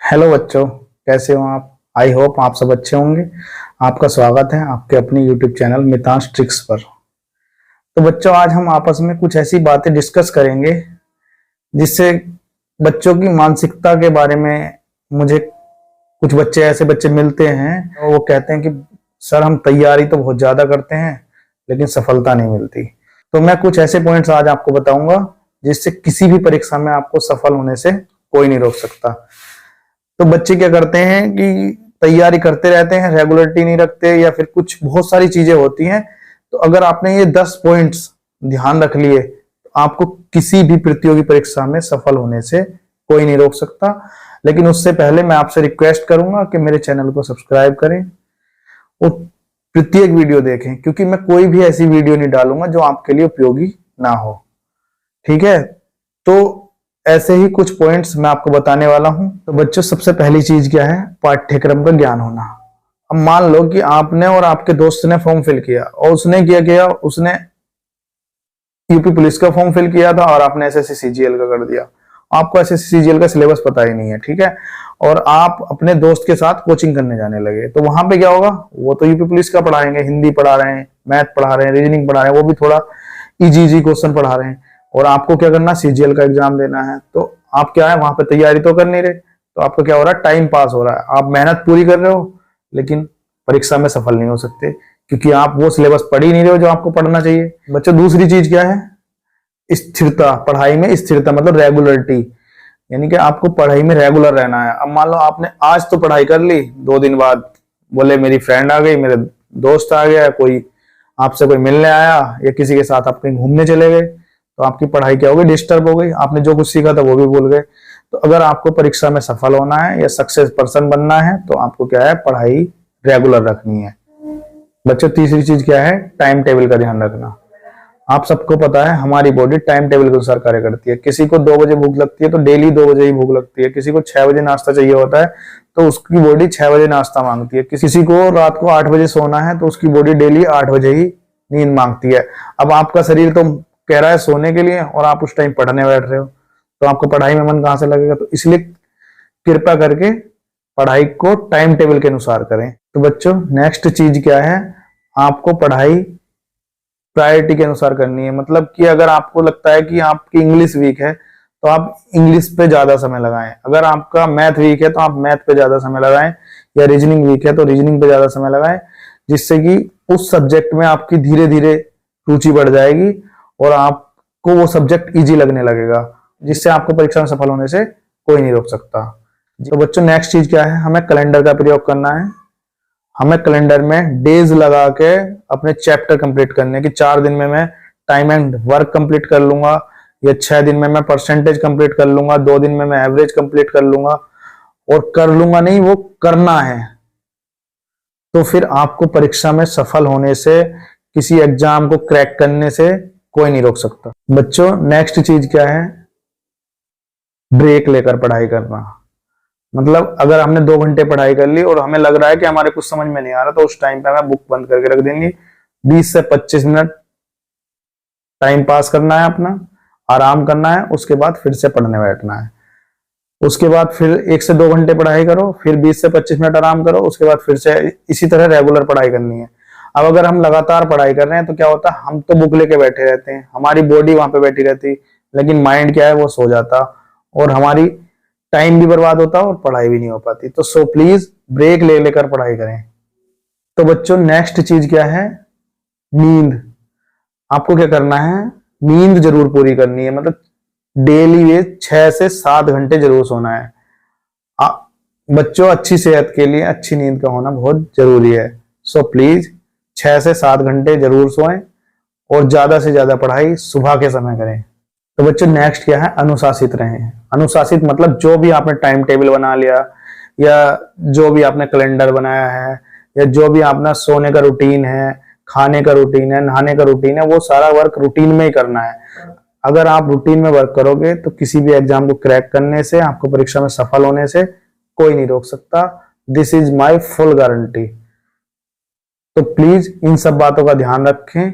Hello बच्चों, कैसे हो आप? आई होप आप सब अच्छे होंगे। आपका स्वागत है आपके अपने यूट्यूब चैनल मितांश ट्रिक्स पर। तो बच्चों, आज हम आपस में कुछ ऐसी बातें डिस्कस करेंगे जिससे बच्चों की मानसिकता के बारे में मुझे कुछ बच्चे ऐसे बच्चे मिलते हैं और वो कहते हैं कि सर, हम तैयारी तो बहुत ज्यादा करते हैं लेकिन सफलता नहीं मिलती। तो मैं कुछ ऐसे पॉइंट्स आज आपको बताऊंगा जिससे किसी भी परीक्षा में आपको सफल होने से कोई नहीं रोक सकता। तो बच्चे क्या करते हैं कि तैयारी करते रहते हैं, रेगुलरिटी नहीं रखते या फिर कुछ बहुत सारी चीजें होती हैं। तो अगर आपने ये 10 पॉइंट्स ध्यान रख लिए तो आपको किसी भी प्रतियोगी परीक्षा में सफल होने से कोई नहीं रोक सकता। लेकिन उससे पहले मैं आपसे रिक्वेस्ट करूंगा कि मेरे चैनल को सब्सक्राइब करें और प्रत्येक वीडियो देखें, क्योंकि मैं कोई भी ऐसी वीडियो नहीं डालूंगा जो आपके लिए उपयोगी ना हो। ठीक है? तो ऐसे ही कुछ पॉइंट्स मैं आपको बताने वाला हूं। तो बच्चों, सबसे पहली चीज क्या है? पाठ्यक्रम का ज्ञान होना। अब मान लो कि आपने और आपके दोस्त ने फॉर्म फिल किया और उसने क्या किया, उसने यूपी पुलिस का फॉर्म फिल किया था और आपने एसएससी सीजीएल का कर दिया। आपको एसएससी सीजीएल का सिलेबस पता ही नहीं है, ठीक है, और आप अपने दोस्त के साथ कोचिंग करने जाने लगे। तो वहां पे क्या होगा? वो तो यूपी पुलिस का पढ़ाएंगे, हिंदी पढ़ा रहे हैं, मैथ पढ़ा रहे हैं, रीजनिंग पढ़ा रहे हैं, वो भी थोड़ा इजी क्वेश्चन पढ़ा रहे हैं, और आपको क्या करना, सीजीएल का एग्जाम देना है। तो आप क्या है, वहां पे तैयारी तो कर नहीं रहे, तो आपका क्या हो रहा है, टाइम पास हो रहा है। आप मेहनत पूरी कर रहे हो लेकिन परीक्षा में सफल नहीं हो सकते, क्योंकि आप वो सिलेबस पढ़ ही नहीं रहे हो जो आपको पढ़ना चाहिए। बच्चों, दूसरी चीज क्या है? स्थिरता। पढ़ाई में स्थिरता मतलब रेगुलरिटी, यानी कि आपको पढ़ाई में रेगुलर रहना है। अब मान लो आपने आज तो पढ़ाई कर ली, 2 दिन बाद बोले मेरी फ्रेंड आ गई, मेरे दोस्त आ गया, कोई आपसे कोई मिलने आया या किसी के साथ आप कहीं घूमने चले गए, तो आपकी पढ़ाई क्या हो गई, डिस्टर्ब हो गई। आपने जो कुछ सीखा था वो भी भूल गए। तो अगर आपको परीक्षा में सफल होना है या सक्सेस पर्सन बनना है तो आपको क्या है, पढ़ाई रेगुलर रखनी है। बच्चों, तीसरी चीज क्या है? टाइम टेबल का ध्यान रखना। आप सबको पता है हमारी बॉडी टाइम टेबल के अनुसार कार्य करती है। किसी को 2 बजे भूख लगती है तो डेली 2 बजे ही भूख लगती है। किसी को 6 बजे नाश्ता चाहिए होता है तो उसकी बॉडी 6 बजे नाश्ता मांगती है। किसी को रात को 8 बजे सोना है तो उसकी बॉडी डेली 8 बजे ही नींद मांगती है। अब आपका शरीर तो कह रहा है सोने के लिए और आप उस टाइम पढ़ने बैठ रहे हो, तो आपको पढ़ाई में मन कहां से लगेगा? तो इसलिए कृपया करके पढ़ाई को टाइम टेबल के अनुसार करें। तो बच्चों, नेक्स्ट चीज क्या है? आपको पढ़ाई प्रायोरिटी के अनुसार करनी है। मतलब कि अगर आपको लगता है कि आपकी इंग्लिश वीक है तो आप इंग्लिश पे ज्यादा समय लगाएं। अगर आपका मैथ वीक है तो आप मैथ पे ज्यादा समय लगाएं, या रीजनिंग वीक है तो रीजनिंग पे ज्यादा समय लगाएं, जिससे कि उस सब्जेक्ट में आपकी धीरे धीरे रुचि बढ़ जाएगी और आपको वो सब्जेक्ट इजी लगने लगेगा, जिससे आपको परीक्षा में सफल होने से कोई नहीं रोक सकता। तो बच्चों, नेक्स्ट चीज क्या है? हमें कैलेंडर का प्रयोग करना है। हमें कैलेंडर में डेज लगा के अपने चैप्टर कंप्लीट करने की। 4 दिन में मैं टाइम एंड वर्क कंप्लीट कर लूंगा, या 6 दिन में मैं परसेंटेज कंप्लीट कर लूंगा, 2 दिन में मैं एवरेज कंप्लीट कर लूंगा। और कर लूंगा नहीं, वो करना है। तो फिर आपको परीक्षा में सफल होने से, किसी एग्जाम को क्रैक करने से कोई नहीं रोक सकता। बच्चों, नेक्स्ट चीज क्या है? ब्रेक लेकर पढ़ाई करना। मतलब अगर हमने 2 घंटे पढ़ाई कर ली और हमें लग रहा है कि हमारे कुछ समझ में नहीं आ रहा, तो उस टाइम पे हमें बुक बंद करके रख देंगे। 20 से 25 मिनट टाइम पास करना है अपना, आराम करना है, उसके बाद फिर से पढ़ने बैठना है। उसके बाद फिर 1 से 2 घंटे पढ़ाई करो, फिर 20 से 25 मिनट आराम करो, उसके बाद फिर से इसी तरह रेगुलर पढ़ाई करनी है। अब अगर हम लगातार पढ़ाई कर रहे हैं तो क्या होता है, हम तो बुक लेके बैठे रहते हैं, हमारी बॉडी वहां पे बैठी रहती, लेकिन माइंड क्या है, वो सो जाता और हमारी टाइम भी बर्बाद होता और पढ़ाई भी नहीं हो पाती। तो सो प्लीज ब्रेक ले लेकर पढ़ाई करें। तो बच्चों, नेक्स्ट चीज क्या है? नींद। आपको क्या करना है? नींद जरूर पूरी करनी है। मतलब डेली वे 6 से 7 घंटे जरूर सोना है। बच्चों, अच्छी सेहत के लिए अच्छी नींद का होना बहुत जरूरी है। सो प्लीज 6 से 7 घंटे जरूर सोएं और ज्यादा से ज्यादा पढ़ाई सुबह के समय करें। तो बच्चों, नेक्स्ट क्या है? अनुशासित रहें। अनुशासित मतलब जो भी आपने टाइम टेबल बना लिया, या जो भी आपने कैलेंडर बनाया है, या जो भी आपना सोने का रूटीन है, खाने का रूटीन है, नहाने का रूटीन है, वो सारा वर्क रूटीन में ही करना है। अगर आप रूटीन में वर्क करोगे तो किसी भी एग्जाम को क्रैक करने से, आपको परीक्षा में सफल होने से कोई नहीं रोक सकता। This is my full guarantee. तो प्लीज इन सब बातों का ध्यान रखें